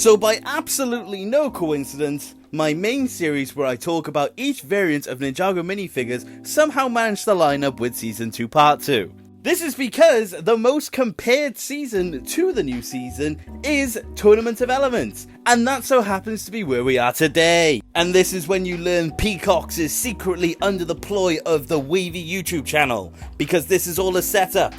So by absolutely no coincidence, my main series where I talk about each variant of Ninjago minifigures somehow managed to line up with Season 2 Part 2. This is because the most compared season to the new season is Tournament of Elements, and that so happens to be where we are today. And this is when you learn Peacocks is secretly under the ploy of the Wavy YouTube channel, because this is all a setup.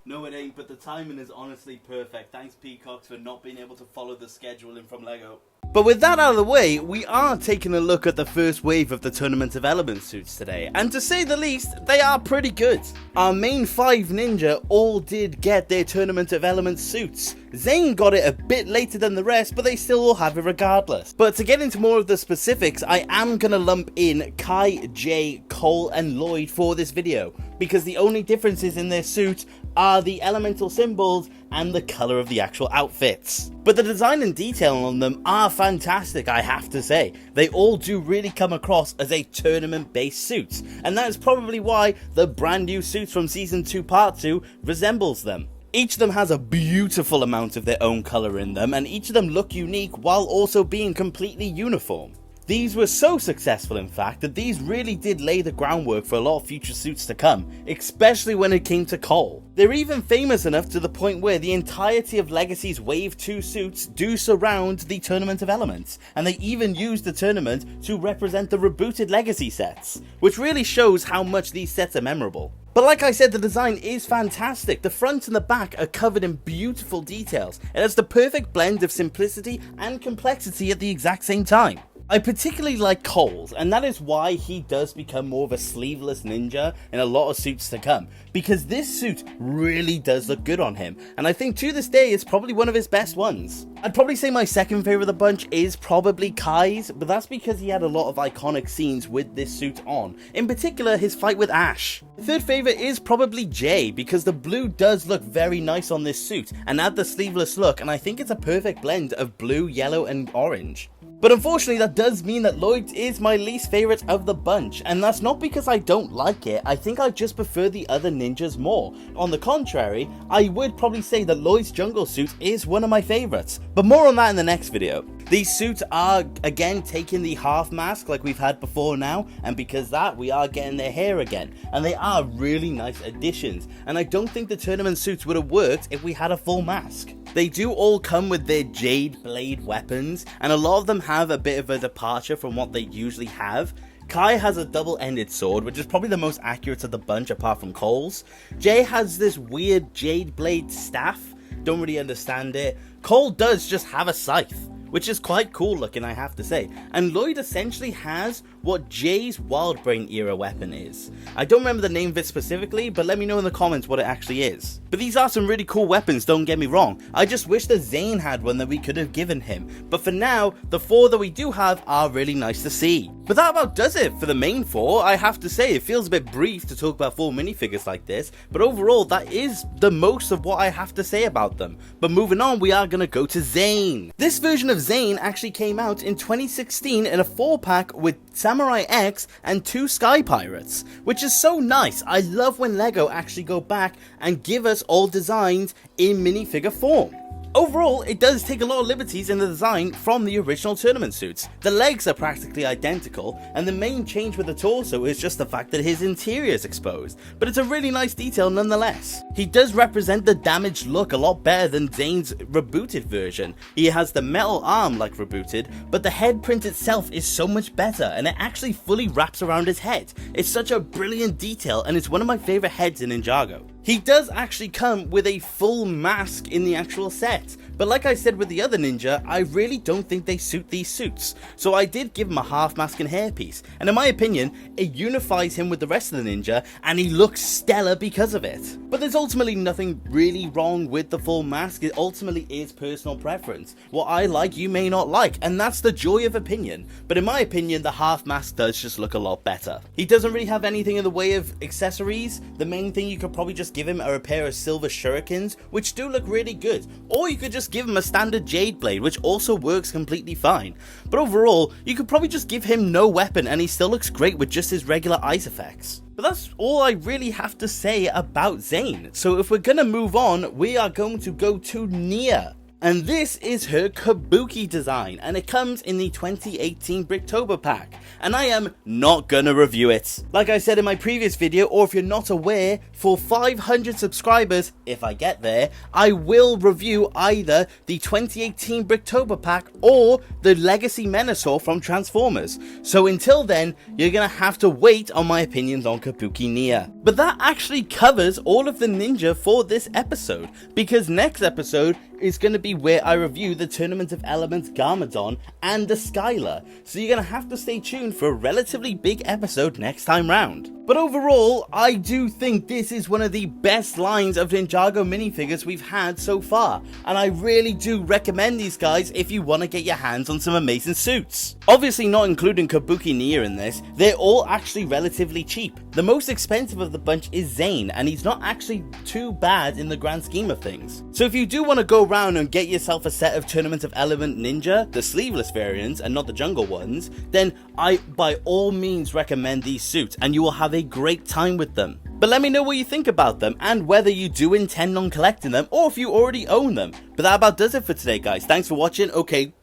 No it ain't, but the timing is honestly perfect. Thanks Peacocks for not being able to follow the scheduling from LEGO. But with that out of the way, we are taking a look at the first wave of the Tournament of Elements suits today, and to say the least, they are pretty good. Our main 5 ninja all did get their Tournament of Elements suits. Zane got it a bit later than the rest, but they still all have it regardless. But to get into more of the specifics, I am going to lump in Kai, Jay, Cole and Lloyd for this video, because the only differences in their suits are the elemental symbols and the colour of the actual outfits. But the design and detail on them are fantastic, I have to say. They all do really come across as a tournament based suit, and that is probably why the brand new suits from Season 2 Part 2 resembles them. Each of them has a beautiful amount of their own colour in them, and each of them look unique while also being completely uniform. These were so successful in fact that these really did lay the groundwork for a lot of future suits to come, especially when it came to Cole. They're even famous enough to the point where the entirety of Legacy's Wave 2 suits do surround the Tournament of Elements, and they even use the tournament to represent the rebooted Legacy sets, which really shows how much these sets are memorable. But like I said, the design is fantastic. The front and the back are covered in beautiful details. It has the perfect blend of simplicity and complexity at the exact same time. I particularly like Cole's, and that is why he does become more of a sleeveless ninja in a lot of suits to come, because this suit really does look good on him, and I think to this day it's probably one of his best ones. I'd probably say my second favourite of the bunch is probably Kai's, but that's because he had a lot of iconic scenes with this suit on, in particular his fight with Ash. The third favourite is probably Jay, because the blue does look very nice on this suit, and add the sleeveless look, and I think it's a perfect blend of blue, yellow and orange. But unfortunately that does mean that Lloyd is my least favourite of the bunch, and that's not because I don't like it, I think I just prefer the other ninjas more. On the contrary, I would probably say that Lloyd's jungle suit is one of my favourites, but more on that in the next video. These suits are again taking the half mask like we've had before now, and because of that we are getting their hair again, and they are really nice additions, and I don't think the tournament suits would have worked if we had a full mask. They do all come with their jade blade weapons, and a lot of them have a bit of a departure from what they usually have. Kai has a double-ended sword, which is probably the most accurate of the bunch apart from Cole's. Jay has this weird jade blade staff, don't really understand it. Cole does just have a scythe, which is quite cool looking, I have to say. And Lloyd essentially has what Jay's Wildbrain era weapon is. I don't remember the name of it specifically, but let me know in the comments what it actually is. But these are some really cool weapons, don't get me wrong. I just wish that Zane had one that we could have given him. But for now, the 4 that we do have are really nice to see. But that about does it for the main 4. I have to say, it feels a bit brief to talk about 4 minifigures like this, but overall that is the most of what I have to say about them. But moving on, we are going to go to Zane. This version of Zane actually came out in 2016 in a 4-pack with Samurai X and 2 Sky Pirates, which is so nice. I love when LEGO actually go back and give us all designs in minifigure form. Overall, it does take a lot of liberties in the design from the original tournament suits. The legs are practically identical, and the main change with the torso is just the fact that his interior is exposed, but it's a really nice detail nonetheless. He does represent the damaged look a lot better than Zane's rebooted version. He has the metal arm like rebooted, but the head print itself is so much better, and it actually fully wraps around his head. It's such a brilliant detail, and it's one of my favourite heads in Ninjago. He does actually come with a full mask in the actual set, but like I said with the other ninja, I really don't think they suit these suits, so I did give him a half mask and hairpiece, and in my opinion, it unifies him with the rest of the ninja, and he looks stellar because of it. But there's ultimately nothing really wrong with the full mask, it ultimately is personal preference. What I like, you may not like, and that's the joy of opinion, but in my opinion, the half mask does just look a lot better. He doesn't really have anything in the way of accessories. The main thing you could probably just give him are a pair of silver shurikens, which do look really good, or you could just give him a standard jade blade, which also works completely fine. But overall, you could probably just give him no weapon and he still looks great with just his regular ice effects. But that's all I really have to say about Zane. So if we're gonna move on, we are going to go to Nia. And this is her kabuki design, and it comes in the 2018 Bricktober pack, and I am not gonna review it. Like I said in my previous video, or if you're not aware, for 500 subscribers, if I get there, I will review either the 2018 Bricktober pack or the Legacy Menasor from Transformers. So until then, you're gonna have to wait on my opinions on Kabuki Nia. But that actually covers all of the ninja for this episode, because next episode is going to be where I review the Tournament of Elements Garmadon and the Skylar, so you're going to have to stay tuned for a relatively big episode next time round. But overall, I do think this is one of the best lines of Ninjago minifigures we've had so far, and I really do recommend these guys if you want to get your hands on some amazing suits. Obviously not including Kabuki Nia in this, they're all actually relatively cheap. The most expensive of the bunch is Zane, and he's not actually too bad in the grand scheme of things. So if you do want to go around and get yourself a set of Tournament of Element Ninja, the sleeveless variants and not the jungle ones, then I by all means recommend these suits, and you will have a great time with them. But let me know what you think about them and whether you do intend on collecting them or if you already own them. But that about does it for today, guys. Thanks for watching. Okay,